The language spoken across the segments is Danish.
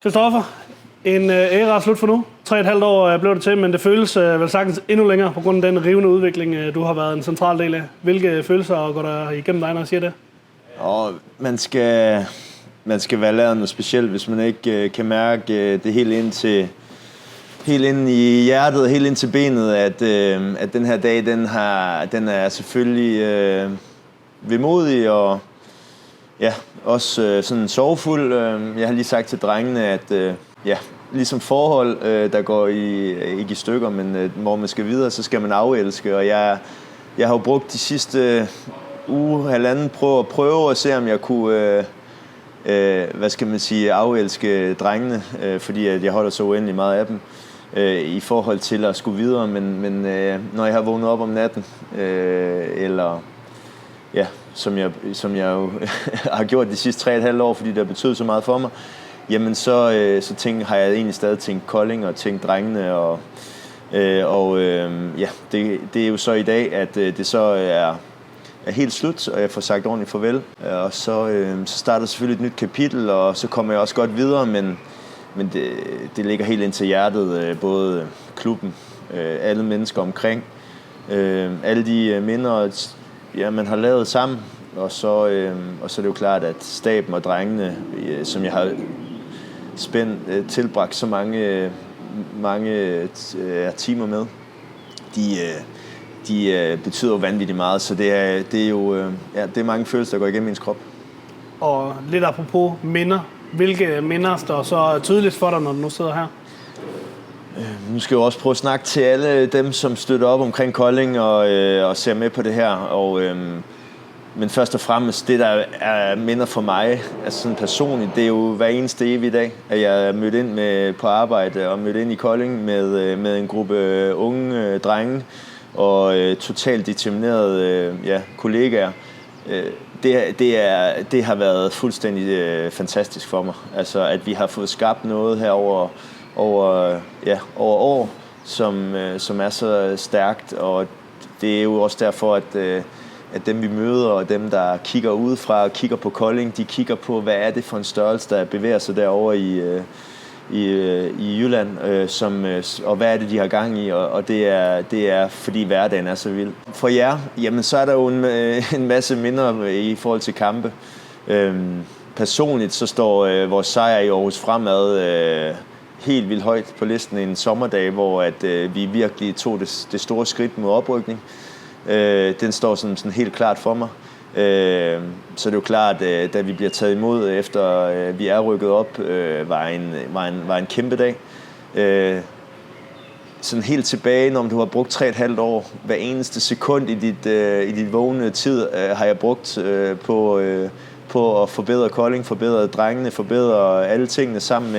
Christoffer, en æra er slut for nu. 3,5 år blev det til, men det føles vel sagtens endnu længere på grund af den rivende udvikling, du har været en central del af. Hvilke følelser går der igennem dig, når jeg siger det? Man skal være lavet noget specielt, hvis man ikke kan mærke det helt ind i hjertet, helt ind til benet, at den her dag, den er selvfølgelig vemodig og ja, også sådan sorgfuld. Jeg har lige sagt til drengene, at ligesom forhold, der går ikke i stykker, men hvor man skal videre, så skal man afelske. Og jeg har jo brugt de sidste halvanden på at prøve at se, om jeg kunne afelske drengene, fordi at jeg holder så uendelig meget af dem i forhold til at skulle videre. Men når jeg har vågnet op om natten, eller ja, som jeg jo har gjort de sidste 3,5 år, fordi det har betydet så meget for mig, jamen så har jeg egentlig stadig tænkt Kolding og tænkt drengene, det er jo så i dag, at det så er helt slut, og jeg får sagt ordentligt farvel. Og så starter selvfølgelig et nyt kapitel, og så kommer jeg også godt videre, men det ligger helt ind til hjertet, både klubben, alle mennesker omkring, alle de minder, man har lavet sammen, og så er det jo klart, at staben og drengene, som jeg har tilbragt så mange timer med, de betyder vanvittigt meget, så det er mange følelser, der går igennem ens krop. Og lidt apropos minder, hvilke minder står så tydeligt for dig, når du nu sidder her? Nu skal jeg også prøve at snakke til alle dem, som støtter op omkring Kolding og ser med på det her. Men først og fremmest, det der er minder for mig, altså sådan personligt, det er jo hver eneste evig dag, at jeg er mødt ind på arbejde og mødt ind i Kolding med en gruppe unge drenge og totalt determinerede kollegaer. Det har været fuldstændig fantastisk for mig. Altså, at vi har fået skabt noget her over år, som er så stærkt, og det er jo også derfor, at dem vi møder, og dem der kigger udefra og kigger på Kolding, de kigger på, hvad er det for en størrelse, der bevæger sig derovre i Jylland, og hvad er det, de har gang i, og det er fordi hverdagen er så vild. For jer, jamen så er der jo en masse minder i forhold til kampe. Personligt så står vores sejr i Aarhus Fremad helt vildt højt på listen en sommerdag, hvor at vi virkelig tog det store skridt mod oprykning. Den står sådan helt klart for mig. Så det er jo klart, da vi bliver taget imod efter vi er rykket op, var en kæmpe dag. Sådan helt tilbage, når du har brugt 3,5 år, hver eneste sekund i dit vågne tid har jeg brugt på at forbedre Kolding, forbedre drengene, forbedre alle tingene sammen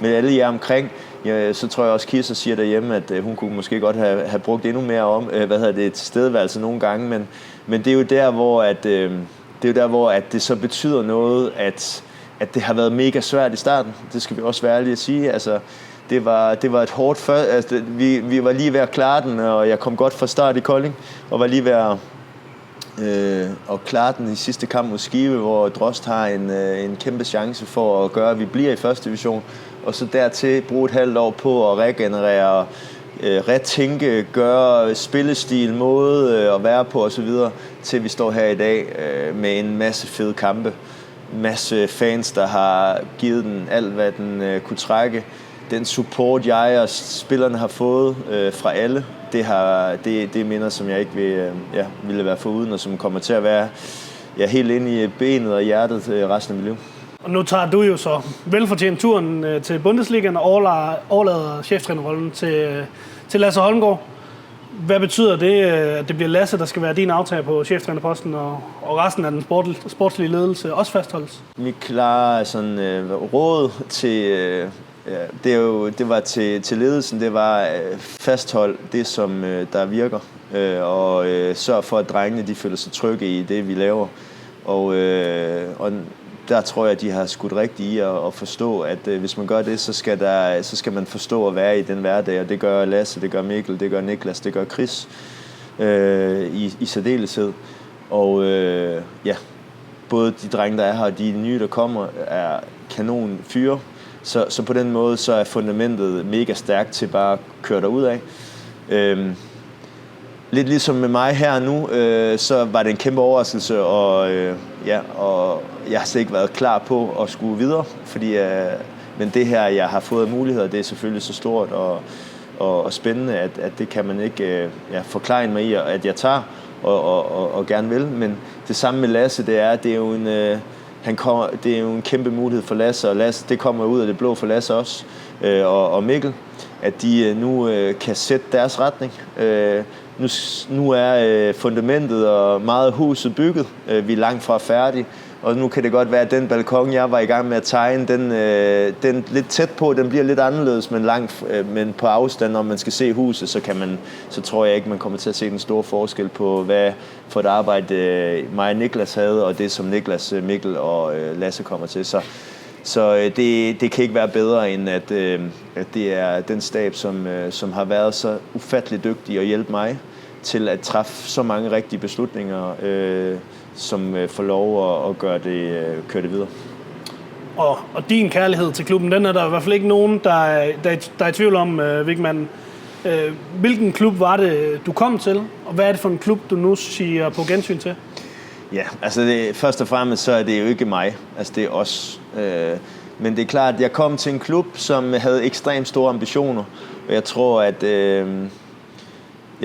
med alle jer omkring. Ja, så tror jeg også, Kirsten siger derhjemme, at hun kunne måske godt have brugt endnu mere tilstedeværelse nogle gange, men det er jo der, hvor det så betyder noget, at det har været mega svært i starten. Det skal vi også være ærlige at sige. Altså, det var et hårdt altså, vi var lige ved at klare den, og jeg kom godt fra start i Kolding, og var lige ved at klare den i sidste kamp mod Skive, hvor Drost har en kæmpe chance for at gøre, at vi bliver i første division, og så dertil bruge et halvt år på at regenerere, retænke, gøre spillestil, måde at være på osv., til vi står her i dag med en masse fede kampe. En masse fans, der har givet den alt, hvad den kunne trække. Den support, jeg og spillerne har fået fra alle, det er minder, som jeg ikke ville være foruden, og som kommer til at være helt inde i benet og hjertet resten af mit liv. Og nu tager du jo så velfortjent turen til Bundesligaen og overlader cheftrænerrollen til Lasse Holmgaard. Hvad betyder det, at det bliver Lasse, der skal være din aftager på cheftrænerposten, og resten af den sportslige ledelse også fastholdes? Vi klarer sådan råd til... det var til ledelsen, det var fasthold det, som der virker, og sørg for, at drengene de føler sig trygge i det, vi laver. Og der tror jeg, at de har skudt rigtigt i at forstå, at hvis man gør det, så skal man forstå at være i den hverdag, og det gør Lasse, det gør Mikkel, det gør Niklas, det gør Chris i særdeleshed. Og både de drenge, der er her, og de nye, der kommer, er kanon fyre. Så på den måde, så er fundamentet mega stærkt til bare at køre derud af. Lidt ligesom med mig her nu, så var det en kæmpe overraskelse, og jeg har slet ikke været klar på at skulle videre, fordi men det her, jeg har fået muligheder, det er selvfølgelig så stort og spændende, at det kan man ikke forklare mig i, at jeg tager og gerne vil. Men det samme med Lasse, det er jo en kæmpe mulighed for Lasse, og Lasse, det kommer ud af det blå for Lasse også, og Mikkel, at de nu kan sætte deres retning. Nu er fundamentet og meget huset bygget. Vi er langt fra færdige. Og nu kan det godt være, at den balkon, jeg var i gang med at tegne, den lidt tæt på, den bliver lidt anderledes, men på afstand, når man skal se huset, så tror jeg ikke, man kommer til at se den store forskel på, hvad for et arbejde mig og Niklas havde, og det, som Niklas, Mikkel og Lasse kommer til. Så det kan ikke være bedre, end at det er den stab, som har været så ufattelig dygtig at hjælpe mig til at træffe så mange rigtige beslutninger, som får lov at køre det videre. Og din kærlighed til klubben, den er der i hvert fald ikke nogen, der er i tvivl om, Vigman. Hvilken klub var det, du kom til, og hvad er det for en klub, du nu siger på gensyn til? Ja, altså først og fremmest så er det jo ikke mig, altså det er os. Men det er klart, at jeg kom til en klub, som havde ekstremt store ambitioner, og jeg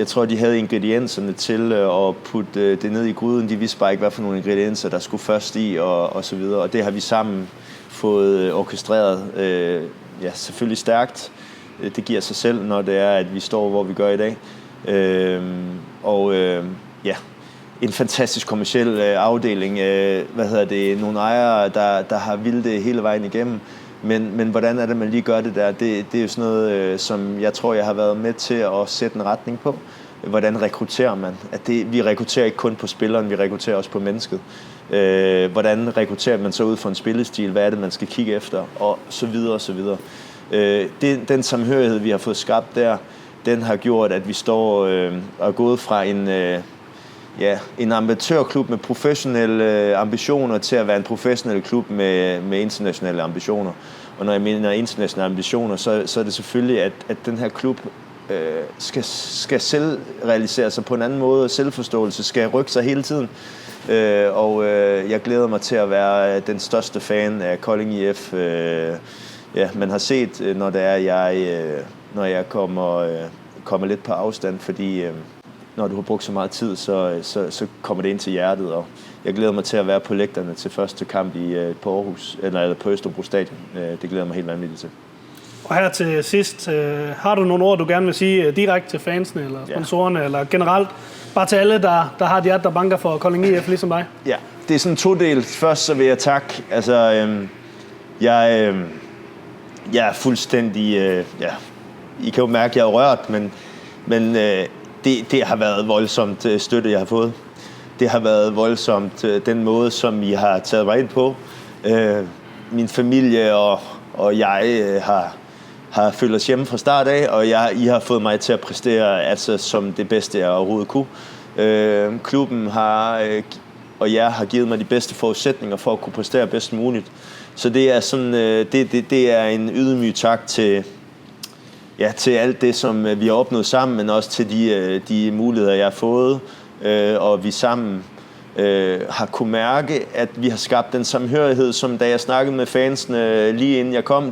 tror, de havde ingredienserne til at putte det ned i gryden. De vidste bare ikke, hvad for nogle ingredienser, der skulle først i, og så videre. Og det har vi sammen fået orkestreret, selvfølgelig stærkt. Det giver sig selv, når det er, at vi står, hvor vi gør i dag. En fantastisk kommerciel afdeling. Nogle ejere, der har vildt det hele vejen igennem. Men hvordan er det, man lige gør det der? Det er jo sådan noget, som jeg tror, jeg har været med til at sætte en retning på. Hvordan rekrutterer man? Vi rekrutterer ikke kun på spilleren, vi rekrutterer også på mennesket. Hvordan rekrutterer man så ud for en spillestil? Hvad er det, man skal kigge efter? Og så videre, og så videre. Den samhørighed, vi har fået skabt der, den har gjort, at vi står og er gået fra en amatørklub med professionelle ambitioner til at være en professionel klub med internationale ambitioner. Og når jeg mener internationale ambitioner, så er det selvfølgelig, at den her klub skal selv realisere sig på en anden måde. Selvforståelse skal rykke sig hele tiden. Jeg glæder mig til at være den største fan af Kolding IF. Man har set, når jeg kommer lidt på afstand, fordi når du har brugt så meget tid, så kommer det ind til hjertet, og jeg glæder mig til at være på lægterne til første kamp på Aarhus, eller på Østerbro Stadion. Det glæder mig helt vanvittigt til. Og her til sidst, har du nogle ord, du gerne vil sige direkte til fansene, eller sponsorerne, eller generelt, bare til alle, der har et hjerte, der banker for Kolding IF, ligesom dig? Ja, det er sådan to del. Først så vil jeg takke. Altså, jeg er fuldstændig... I kan jo mærke, at jeg er rørt, men det har været voldsomt støtte, jeg har fået. Det har været voldsomt den måde, som I har taget mig ind på. Min familie og jeg har følt os hjemme fra start af, og I har fået mig til at præstere som det bedste, jeg overhovedet kunne. Klubben og jeg har givet mig de bedste forudsætninger for at kunne præstere bedst muligt. Så det er sådan, det er en ydmyg tak til alt det, som vi har opnået sammen, men også til de muligheder, jeg har fået, og vi sammen har kunne mærke, at vi har skabt den samhørighed, som da jeg snakkede med fansene lige inden jeg kom,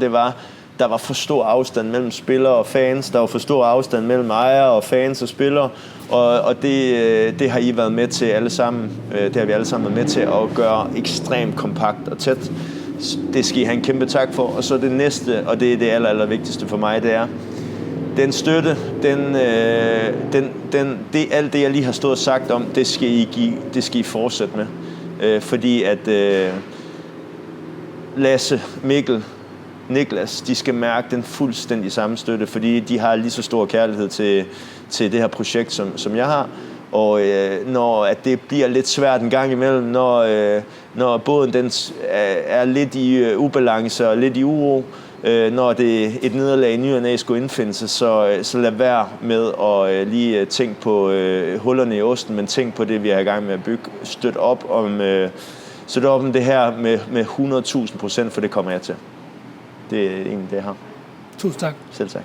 der var for stor afstand mellem spillere og fans, der var for stor afstand mellem ejere og fans og spillere, og det har I været med til alle sammen. Det har vi alle sammen været med til at gøre ekstremt kompakt og tæt. Det skal I have en kæmpe tak for. Og så det næste, og det er det aller vigtigste for mig, det er, den støtte, alt det, jeg lige har stået og sagt om, det skal I fortsætte med. Fordi at Lasse, Mikkel, Niklas, de skal mærke den fuldstændig samme støtte, fordi de har lige så stor kærlighed til det her projekt, som jeg har. Og når at det bliver lidt svært en gang imellem, når båden den er lidt i ubalance og lidt i uro, når det et nederlag i ny og næ skulle indfinde sig, så lad være med at lige tænke på hullerne i osten, men tænk på det, vi er i gang med at bygge. Støt op støtte op om det her med 100.000%, for det kommer jeg til. Det er egentlig det, jeg har. Tusind tak. Selv tak.